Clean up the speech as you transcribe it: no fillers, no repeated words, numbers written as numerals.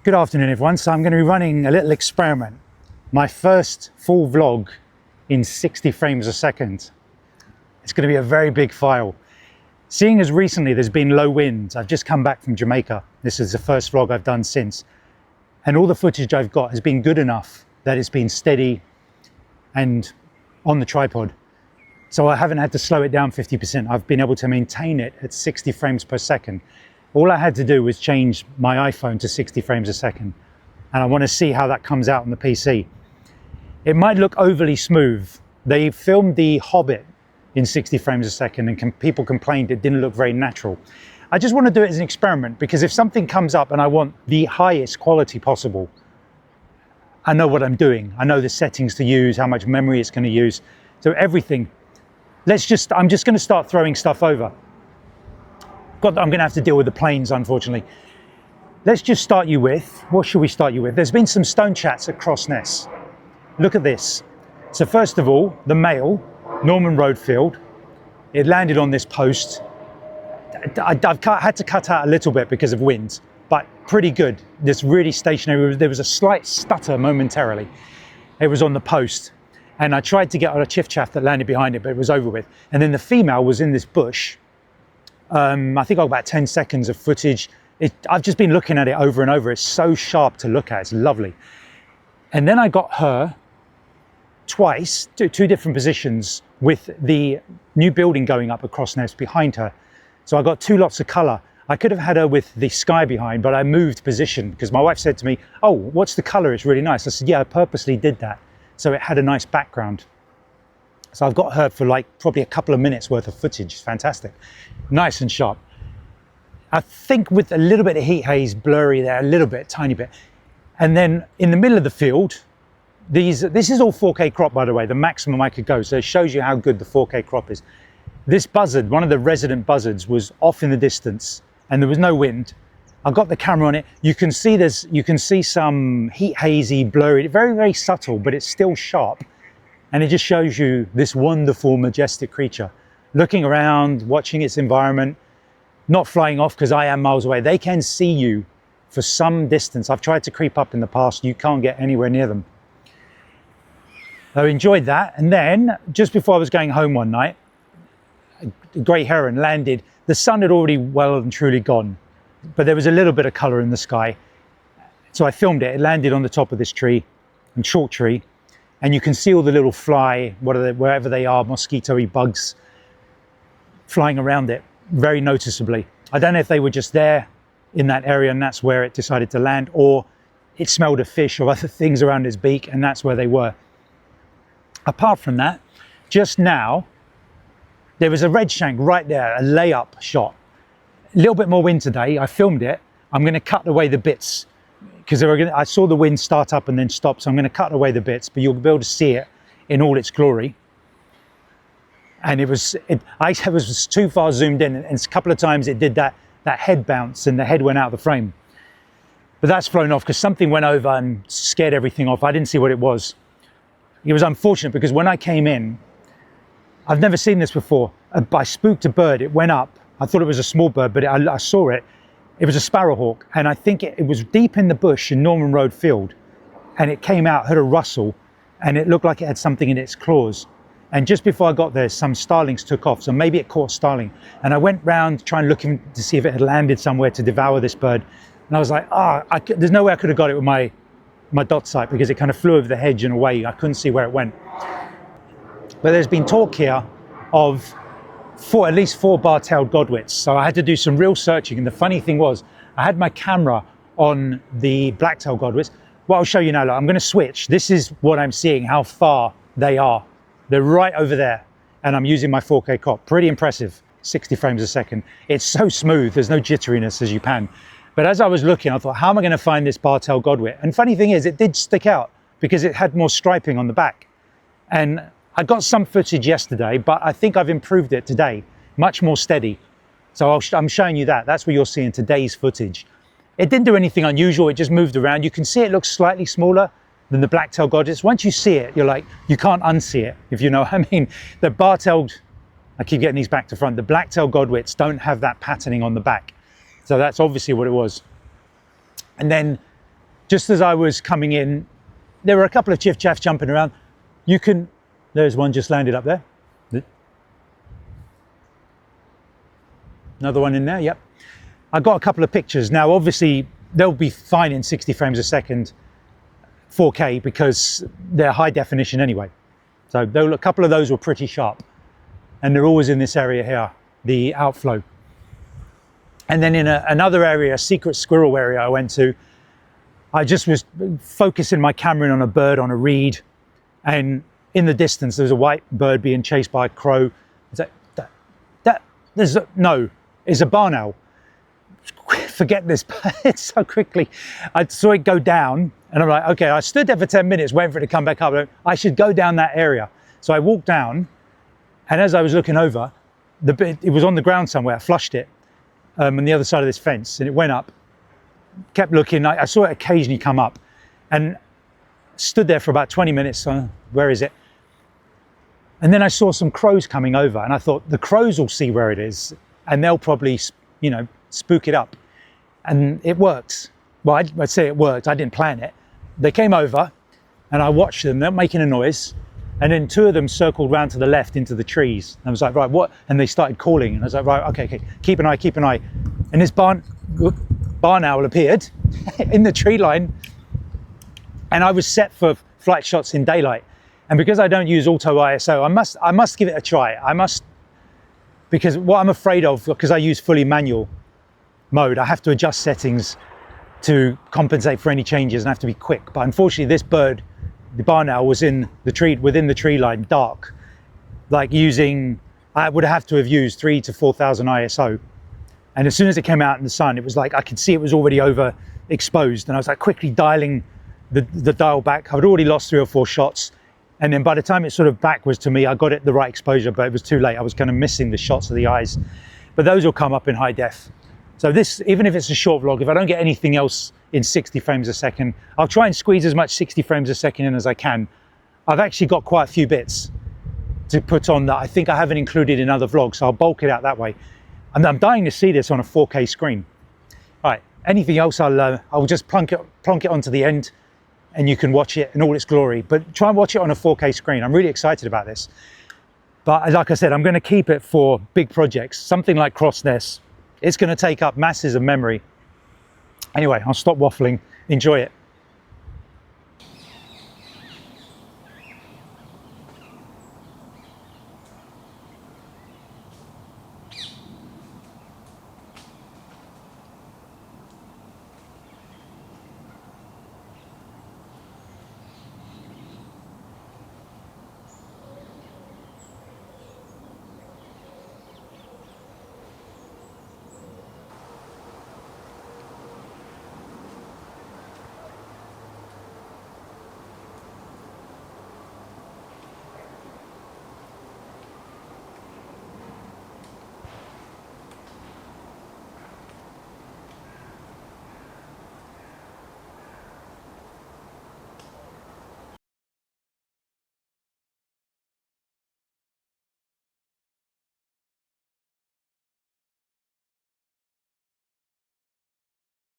Good afternoon everyone. So I'm going to be running a little experiment. My first full vlog in 60 frames a second. It's going to be a very big file. Seeing as recently there's been low winds, I've just come back from Jamaica. This is the first vlog I've done since. And all the footage I've got has been good enough that it's been steady and on the tripod. So I haven't had to slow it down 50%. I've been able to maintain it at 60 frames per second. All I had to do was change my iPhone to 60 frames a second. And I want to see how that comes out on the PC. It might look overly smooth. They filmed The Hobbit in 60 frames a second and people complained it didn't look very natural. I just want to do it as an experiment because if something comes up and I want the highest quality possible, I know what I'm doing. I know the settings to use, how much memory it's going to use. So everything. I'm just going to start throwing stuff over. I'm going to have to deal with the planes, unfortunately. Let's just start you with, what should we start you with? There's been some stone chats at Crossness. Look at this. So first of all, the male, Norman Roadfield, it landed on this post. I've had to cut out a little bit because of wind, but pretty good. This really stationary. There was a slight stutter momentarily. It was on the post. And I tried to get on a chiff-chaff that landed behind it, but it was over with. And then the female was in this bush. I think I got about 10 seconds of footage. I've just been looking at it over and over. It's so sharp to look at. It's lovely. And then I got her twice, two different positions with the new building going up across Nest behind her. So I got two lots of color. I could have had her with the sky behind, but I moved position because my wife said to me, "Oh, what's the color? It's really nice." I said, "Yeah, I purposely did that." So it had a nice background. So I've got her for like probably a couple of minutes worth of footage. It's fantastic. Nice and sharp. I think with a little bit of heat haze, blurry there, a little bit, tiny bit. And then in the middle of the field, this is all 4K crop, by the way, the maximum I could go. So it shows you how good the 4K crop is. This buzzard, one of the resident buzzards, was off in the distance and there was no wind. I got the camera on it. You can see some heat hazy, blurry, very, very subtle, but it's still sharp. And it just shows you this wonderful, majestic creature looking around, watching its environment, not flying off because I am miles away. They can see you for some distance. I've tried to creep up in the past. You can't get anywhere near them. I enjoyed that. And then just before I was going home one night, a great heron landed. The sun had already well and truly gone, but there was a little bit of color in the sky. So I filmed it. It landed on the top of this tree, a short tree. And you can see all the little fly, wherever they are, mosquito-y bugs flying around it very noticeably. I don't know if they were just there in that area and that's where it decided to land, or it smelled of fish or other things around its beak and that's where they were. Apart from that, just now, there was a redshank right there, a layup shot. A little bit more wind today. I filmed it. I'm going to cut away the bits because I saw the wind start up and then stop, so I'm going to cut away the bits, but you'll be able to see it in all its glory. And I was too far zoomed in, and a couple of times it did that head bounce and the head went out of the frame. But that's flown off because something went over and scared everything off. I didn't see what it was. It was unfortunate because when I came in, I've never seen this before. I spooked a bird. It went up. I thought it was a small bird, but I saw it. It was a sparrowhawk, and I think it was deep in the bush in Norman Road Field, and it came out, heard a rustle, and it looked like it had something in its claws. And just before I got there, some starlings took off, so maybe it caught a starling. And I went round trying looking to see if it had landed somewhere to devour this bird. And I was like, there's no way I could have got it with my dot sight because it kind of flew over the hedge and away. I couldn't see where it went. But there's been talk here of at least four bar-tailed godwits. So I had to do some real searching. And the funny thing was, I had my camera on the black-tailed godwits. Well, I'll show you now. Look, I'm going to switch. This is what I'm seeing, how far they are. They're right over there. And I'm using my 4K crop. Pretty impressive, 60 frames a second. It's so smooth. There's no jitteriness as you pan. But as I was looking, I thought, how am I going to find this bar-tailed godwit? And funny thing is, it did stick out because it had more striping on the back. And I got some footage yesterday, but I think I've improved it today, much more steady. So I'm showing you that. That's what you're seeing today's footage. It didn't do anything unusual. It just moved around. You can see it looks slightly smaller than the black-tailed godwits. Once you see it, you're like, you can't unsee it, if you know what I mean. The bar-tailed, I keep getting these back to front. The black-tailed godwits don't have that patterning on the back. So that's obviously what it was. And then just as I was coming in, there were a couple of chiff-chaffs jumping around. There's one just landed up there. Another one in there, yep. I got a couple of pictures. Now, obviously, they'll be fine in 60 frames a second, 4K, because they're high definition anyway. So a couple of those were pretty sharp. And they're always in this area here, the outflow. And then in another area, a secret squirrel area I went to, I just was focusing my camera in on a bird on a reed. And in the distance, there was a white bird being chased by a crow. It's like, it's a barn owl. Forget this bird so quickly. I saw it go down and I'm like, okay, I stood there for 10 minutes waiting for it to come back up. I should go down that area. So I walked down, and as I was looking over, it was on the ground somewhere. I flushed it on the other side of this fence, and it went up. Kept looking. I saw it occasionally come up, and stood there for about 20 minutes. Where is it? And then I saw some crows coming over, and I thought the crows will see where it is, and they'll probably, spook it up. And it worked. Well, I'd say it worked. I didn't plan it. They came over, and I watched them. They're making a noise. And then two of them circled round to the left into the trees. And I was like, right, what? And they started calling. And I was like, right, okay, keep an eye. And this barn owl appeared in the tree line. And I was set for flight shots in daylight. And because I don't use auto ISO, I must give it a try. Because what I'm afraid of, because I use fully manual mode, I have to adjust settings to compensate for any changes and have to be quick. But unfortunately, this bird, the barn owl, was within the tree line, dark. I would have to have used 3,000 to 4,000 ISO. And as soon as it came out in the sun, it was like, I could see it was already overexposed. And I was like quickly dialing the dial back. I'd already lost 3 or 4 shots. And then by the time it sort of backwards to me, I got it the right exposure, but it was too late. I was kind of missing the shots of the eyes. But those will come up in high def. So this, even if it's a short vlog, if I don't get anything else in 60 frames a second, I'll try and squeeze as much 60 frames a second in as I can. I've actually got quite a few bits to put on that I think I haven't included in other vlogs, so I'll bulk it out that way. And I'm dying to see this on a 4K screen. All right, anything else, I'll just plonk it onto the end, and you can watch it in all its glory. But try and watch it on a 4K screen. I'm really excited about this. But like I said, I'm going to keep it for big projects, something like Crossness. It's going to take up masses of memory. Anyway, I'll stop waffling. Enjoy it.